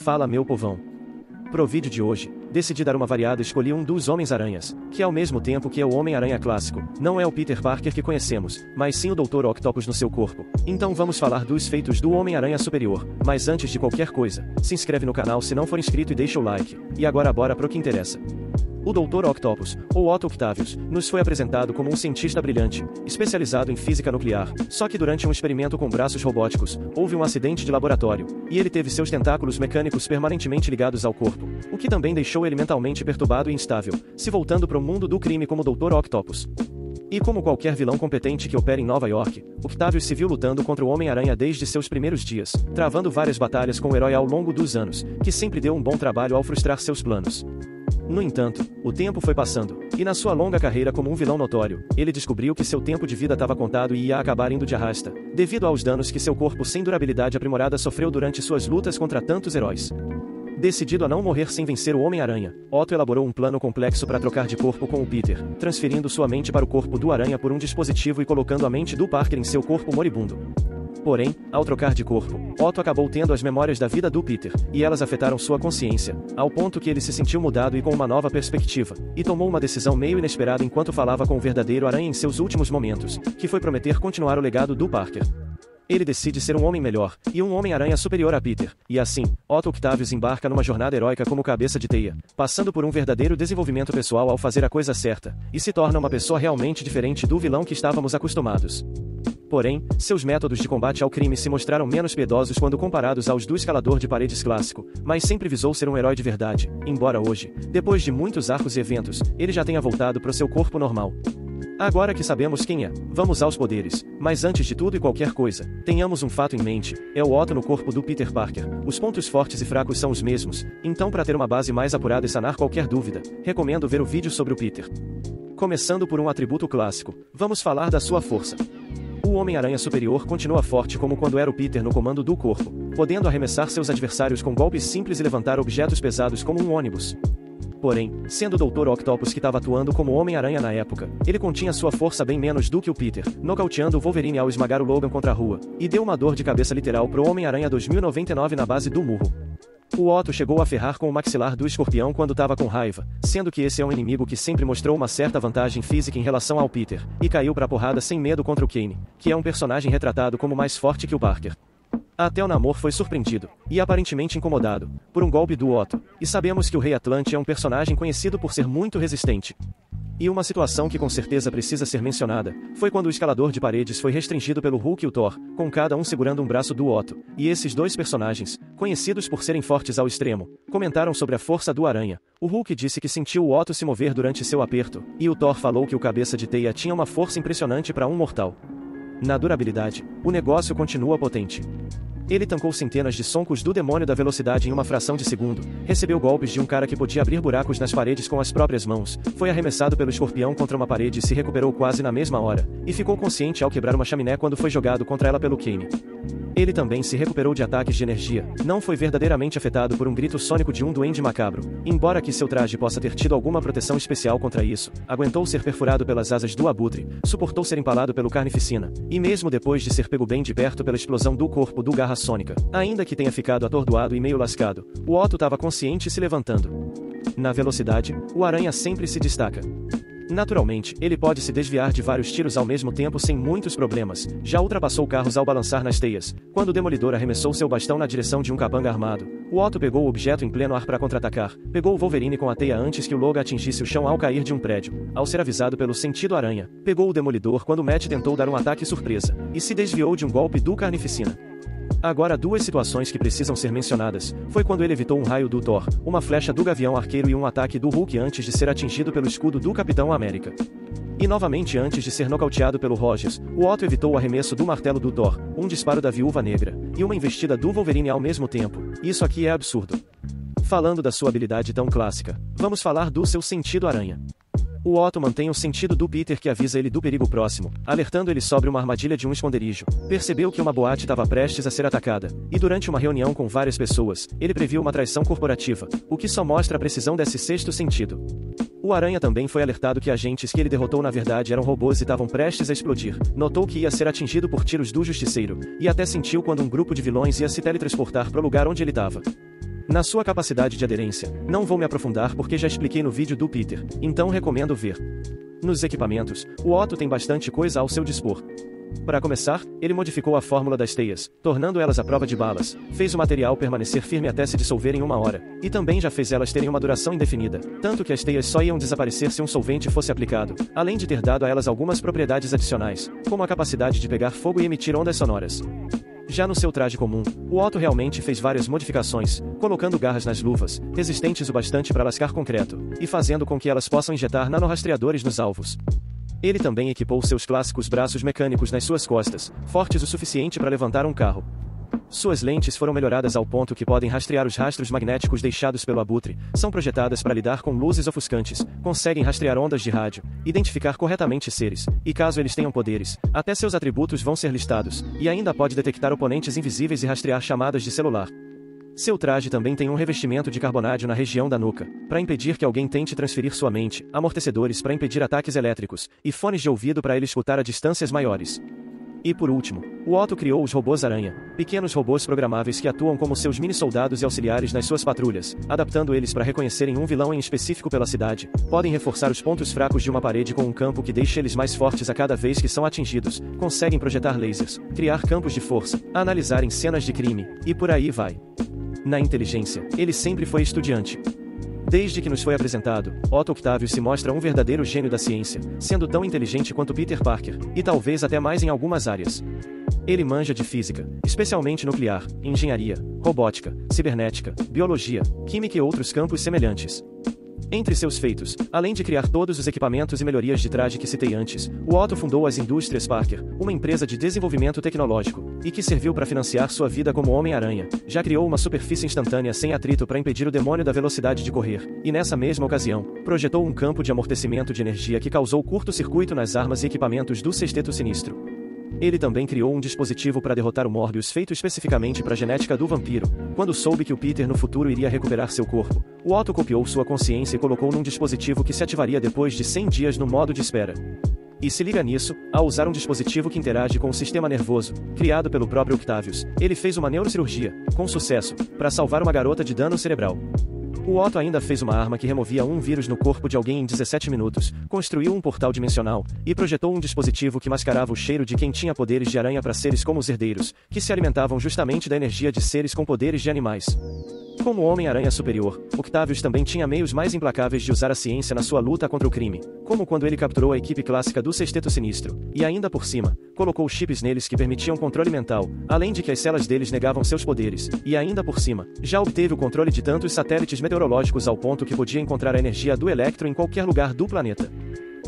Fala meu povão. Pro vídeo de hoje, decidi dar uma variada e escolhi um dos Homens-Aranhas, que ao mesmo tempo que é o Homem-Aranha clássico, não é o Peter Parker que conhecemos, mas sim o Dr. Octopus no seu corpo. Então vamos falar dos feitos do Homem-Aranha superior, mas antes de qualquer coisa, se inscreve no canal se não for inscrito e deixa o like. E agora bora pro que interessa. O Dr. Octopus, ou Otto Octavius, nos foi apresentado como um cientista brilhante, especializado em física nuclear, só que durante um experimento com braços robóticos, houve um acidente de laboratório, e ele teve seus tentáculos mecânicos permanentemente ligados ao corpo, o que também deixou ele mentalmente perturbado e instável, se voltando para o mundo do crime como Dr. Octopus. E como qualquer vilão competente que opera em Nova York, Octavius se viu lutando contra o Homem-Aranha desde seus primeiros dias, travando várias batalhas com o herói ao longo dos anos, que sempre deu um bom trabalho ao frustrar seus planos. No entanto, o tempo foi passando, e na sua longa carreira como um vilão notório, ele descobriu que seu tempo de vida estava contado e ia acabar indo de arrasta, devido aos danos que seu corpo sem durabilidade aprimorada sofreu durante suas lutas contra tantos heróis. Decidido a não morrer sem vencer o Homem-Aranha, Otto elaborou um plano complexo para trocar de corpo com o Peter, transferindo sua mente para o corpo do Aranha por um dispositivo e colocando a mente do Parker em seu corpo moribundo. Porém, ao trocar de corpo, Otto acabou tendo as memórias da vida do Peter, e elas afetaram sua consciência, ao ponto que ele se sentiu mudado e com uma nova perspectiva, e tomou uma decisão meio inesperada enquanto falava com o verdadeiro Aranha em seus últimos momentos, que foi prometer continuar o legado do Parker. Ele decide ser um homem melhor, e um Homem-Aranha superior a Peter, e assim, Otto Octavius embarca numa jornada heróica como cabeça de teia, passando por um verdadeiro desenvolvimento pessoal ao fazer a coisa certa, e se torna uma pessoa realmente diferente do vilão que estávamos acostumados. Porém, seus métodos de combate ao crime se mostraram menos piedosos quando comparados aos do escalador de paredes clássico, mas sempre visou ser um herói de verdade, embora hoje, depois de muitos arcos e eventos, ele já tenha voltado para o seu corpo normal. Agora que sabemos quem é, vamos aos poderes, mas antes de tudo e qualquer coisa, tenhamos um fato em mente, é o Otto no corpo do Peter Parker. Os pontos fortes e fracos são os mesmos, então para ter uma base mais apurada e sanar qualquer dúvida, recomendo ver o vídeo sobre o Peter. Começando por um atributo clássico, vamos falar da sua força. O Homem-Aranha superior continua forte como quando era o Peter no comando do corpo, podendo arremessar seus adversários com golpes simples e levantar objetos pesados como um ônibus. Porém, sendo o Dr. Octopus que estava atuando como Homem-Aranha na época, ele continha sua força bem menos do que o Peter, nocauteando o Wolverine ao esmagar o Logan contra a rua, e deu uma dor de cabeça literal pro Homem-Aranha 2099 na base do murro. O Otto chegou a ferrar com o maxilar do escorpião quando estava com raiva, sendo que esse é um inimigo que sempre mostrou uma certa vantagem física em relação ao Peter, e caiu pra porrada sem medo contra o Kane, que é um personagem retratado como mais forte que o Parker. Até o Namor foi surpreendido, e aparentemente incomodado, por um golpe do Otto, e sabemos que o Rei Atlante é um personagem conhecido por ser muito resistente. E uma situação que com certeza precisa ser mencionada, foi quando o escalador de paredes foi restringido pelo Hulk e o Thor, com cada um segurando um braço do Otto, e esses dois personagens, conhecidos por serem fortes ao extremo, comentaram sobre a força do Aranha. O Hulk disse que sentiu o Otto se mover durante seu aperto, e o Thor falou que o cabeça de teia tinha uma força impressionante para um mortal. Na durabilidade, o negócio continua potente. Ele tancou centenas de soncos do demônio da velocidade em uma fração de segundo, recebeu golpes de um cara que podia abrir buracos nas paredes com as próprias mãos, foi arremessado pelo escorpião contra uma parede e se recuperou quase na mesma hora, e ficou consciente ao quebrar uma chaminé quando foi jogado contra ela pelo Kane. Ele também se recuperou de ataques de energia, não foi verdadeiramente afetado por um grito sônico de um duende macabro, embora que seu traje possa ter tido alguma proteção especial contra isso, aguentou ser perfurado pelas asas do abutre, suportou ser empalado pelo carnificina, e mesmo depois de ser pego bem de perto pela explosão do corpo do Garra Sônica, ainda que tenha ficado atordoado e meio lascado, o Otto estava consciente e se levantando. Na velocidade, o Aranha sempre se destaca. Naturalmente, ele pode se desviar de vários tiros ao mesmo tempo sem muitos problemas, já ultrapassou carros ao balançar nas teias, quando o Demolidor arremessou seu bastão na direção de um capanga armado. O Otto pegou o objeto em pleno ar para contra-atacar, pegou o Wolverine com a teia antes que o Logan atingisse o chão ao cair de um prédio, ao ser avisado pelo sentido aranha, pegou o Demolidor quando Matt tentou dar um ataque surpresa, e se desviou de um golpe do Carnificina. Agora duas situações que precisam ser mencionadas, foi quando ele evitou um raio do Thor, uma flecha do Gavião Arqueiro e um ataque do Hulk antes de ser atingido pelo escudo do Capitão América. E novamente antes de ser nocauteado pelo Rogers, o Otto evitou o arremesso do martelo do Thor, um disparo da Viúva Negra, e uma investida do Wolverine ao mesmo tempo. Isso aqui é absurdo. Falando da sua habilidade tão clássica, vamos falar do seu sentido aranha. O Otto mantém o sentido do Peter que avisa ele do perigo próximo, alertando ele sobre uma armadilha de um esconderijo. Percebeu que uma boate estava prestes a ser atacada, e durante uma reunião com várias pessoas, ele previu uma traição corporativa, o que só mostra a precisão desse sexto sentido. O Aranha também foi alertado que agentes que ele derrotou na verdade eram robôs e estavam prestes a explodir. Notou que ia ser atingido por tiros do Justiceiro, e até sentiu quando um grupo de vilões ia se teletransportar para o lugar onde ele estava. Na sua capacidade de aderência, não vou me aprofundar porque já expliquei no vídeo do Peter, então recomendo ver. Nos equipamentos, o Otto tem bastante coisa ao seu dispor. Para começar, ele modificou a fórmula das teias, tornando elas à prova de balas, fez o material permanecer firme até se dissolver em 1 hora, e também já fez elas terem uma duração indefinida, tanto que as teias só iam desaparecer se um solvente fosse aplicado, além de ter dado a elas algumas propriedades adicionais, como a capacidade de pegar fogo e emitir ondas sonoras. Já no seu traje comum, o Otto realmente fez várias modificações, colocando garras nas luvas, resistentes o bastante para lascar concreto, e fazendo com que elas possam injetar nanorastreadores nos alvos. Ele também equipou seus clássicos braços mecânicos nas suas costas, fortes o suficiente para levantar um carro. Suas lentes foram melhoradas ao ponto que podem rastrear os rastros magnéticos deixados pelo abutre, são projetadas para lidar com luzes ofuscantes, conseguem rastrear ondas de rádio, identificar corretamente seres, e caso eles tenham poderes, até seus atributos vão ser listados, e ainda pode detectar oponentes invisíveis e rastrear chamadas de celular. Seu traje também tem um revestimento de carbonádio na região da nuca, para impedir que alguém tente transferir sua mente, amortecedores para impedir ataques elétricos, e fones de ouvido para ele escutar a distâncias maiores. E por último, o Otto criou os robôs-aranha, pequenos robôs programáveis que atuam como seus mini-soldados e auxiliares nas suas patrulhas, adaptando eles para reconhecerem um vilão em específico pela cidade, podem reforçar os pontos fracos de uma parede com um campo que deixa eles mais fortes a cada vez que são atingidos, conseguem projetar lasers, criar campos de força, analisarem cenas de crime, e por aí vai. Na inteligência, ele sempre foi estudiante. Desde que nos foi apresentado, Otto Octavius se mostra um verdadeiro gênio da ciência, sendo tão inteligente quanto Peter Parker, e talvez até mais em algumas áreas. Ele manja de física, especialmente nuclear, engenharia, robótica, cibernética, biologia, química e outros campos semelhantes. Entre seus feitos, além de criar todos os equipamentos e melhorias de traje que citei antes, o Otto fundou as Indústrias Parker, uma empresa de desenvolvimento tecnológico, e que serviu para financiar sua vida como Homem-Aranha. Já criou uma superfície instantânea sem atrito para impedir o demônio da velocidade de correr, e nessa mesma ocasião, projetou um campo de amortecimento de energia que causou curto-circuito nas armas e equipamentos do Sexteto Sinistro. Ele também criou um dispositivo para derrotar o Morbius feito especificamente para a genética do vampiro. Quando soube que o Peter no futuro iria recuperar seu corpo, o Otto copiou sua consciência e colocou num dispositivo que se ativaria depois de 100 dias no modo de espera. E se liga nisso, ao usar um dispositivo que interage com o sistema nervoso, criado pelo próprio Octavius, ele fez uma neurocirurgia, com sucesso, para salvar uma garota de dano cerebral. O Otto ainda fez uma arma que removia um vírus no corpo de alguém em 17 minutos, construiu um portal dimensional, e projetou um dispositivo que mascarava o cheiro de quem tinha poderes de aranha para seres como os herdeiros, que se alimentavam justamente da energia de seres com poderes de animais. Como Homem-Aranha superior, Octavius também tinha meios mais implacáveis de usar a ciência na sua luta contra o crime, como quando ele capturou a equipe clássica do Sexteto Sinistro, e ainda por cima, colocou chips neles que permitiam controle mental, além de que as células deles negavam seus poderes, e ainda por cima, já obteve o controle de tantos satélites meteorológicos ao ponto que podia encontrar a energia do Electro em qualquer lugar do planeta.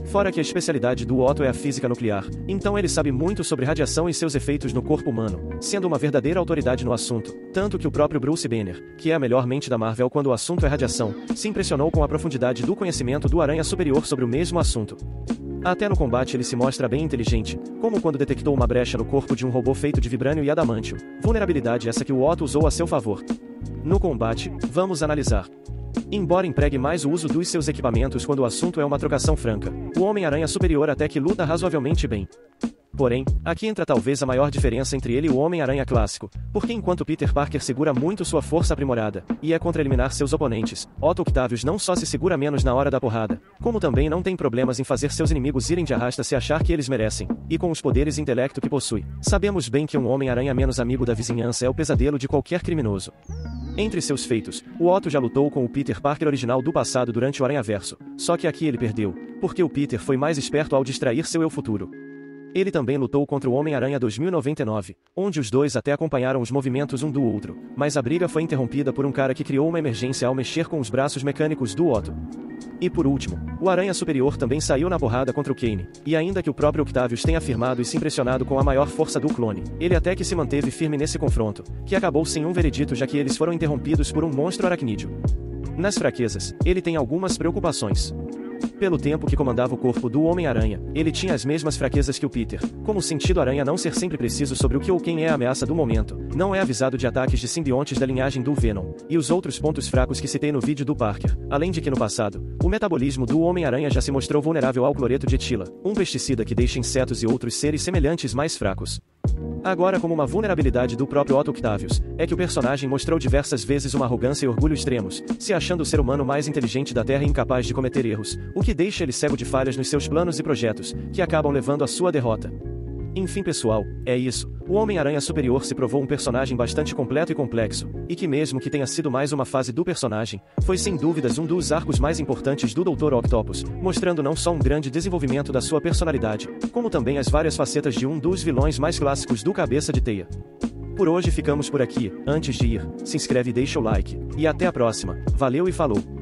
Fora que a especialidade do Otto é a física nuclear, então ele sabe muito sobre radiação e seus efeitos no corpo humano, sendo uma verdadeira autoridade no assunto, tanto que o próprio Bruce Banner, que é a melhor mente da Marvel quando o assunto é radiação, se impressionou com a profundidade do conhecimento do Aranha Superior sobre o mesmo assunto. Até no combate ele se mostra bem inteligente, como quando detectou uma brecha no corpo de um robô feito de vibrânio e adamantio, vulnerabilidade essa que o Otto usou a seu favor. No combate, vamos analisar. Embora empregue mais o uso dos seus equipamentos quando o assunto é uma trocação franca, o Homem-Aranha superior até que luta razoavelmente bem. Porém, aqui entra talvez a maior diferença entre ele e o Homem-Aranha clássico, porque enquanto Peter Parker segura muito sua força aprimorada, e é contra eliminar seus oponentes, Otto Octavius não só se segura menos na hora da porrada, como também não tem problemas em fazer seus inimigos irem de arrasta se achar que eles merecem, e com os poderes e intelecto que possui. Sabemos bem que um Homem-Aranha menos amigo da vizinhança é o pesadelo de qualquer criminoso. Entre seus feitos, o Otto já lutou com o Peter Parker original do passado durante o Aranhaverso, só que aqui ele perdeu, porque o Peter foi mais esperto ao distrair seu eu futuro. Ele também lutou contra o Homem-Aranha 2099, onde os dois até acompanharam os movimentos um do outro, mas a briga foi interrompida por um cara que criou uma emergência ao mexer com os braços mecânicos do Otto. E por último, o Aranha Superior também saiu na porrada contra o Kane, e ainda que o próprio Octavius tenha afirmado e se impressionado com a maior força do clone, ele até que se manteve firme nesse confronto, que acabou sem um veredito já que eles foram interrompidos por um monstro aracnídeo. Nas fraquezas, ele tem algumas preocupações. Pelo tempo que comandava o corpo do Homem-Aranha, ele tinha as mesmas fraquezas que o Peter, como o sentido aranha não ser sempre preciso sobre o que ou quem é a ameaça do momento, não é avisado de ataques de simbiontes da linhagem do Venom, e os outros pontos fracos que citei no vídeo do Parker, além de que no passado, o metabolismo do Homem-Aranha já se mostrou vulnerável ao cloreto de etila, um pesticida que deixa insetos e outros seres semelhantes mais fracos. Agora, como uma vulnerabilidade do próprio Otto Octavius, é que o personagem mostrou diversas vezes uma arrogância e orgulho extremos, se achando o ser humano mais inteligente da Terra e incapaz de cometer erros, o que deixa ele cego de falhas nos seus planos e projetos, que acabam levando à sua derrota. Enfim pessoal, é isso. O Homem-Aranha Superior se provou um personagem bastante completo e complexo, e que mesmo que tenha sido mais uma fase do personagem, foi sem dúvidas um dos arcos mais importantes do Dr. Octopus, mostrando não só um grande desenvolvimento da sua personalidade, como também as várias facetas de um dos vilões mais clássicos do Cabeça de Teia. Por hoje ficamos por aqui. Antes de ir, se inscreve e deixa o like. E até a próxima. Valeu e falou!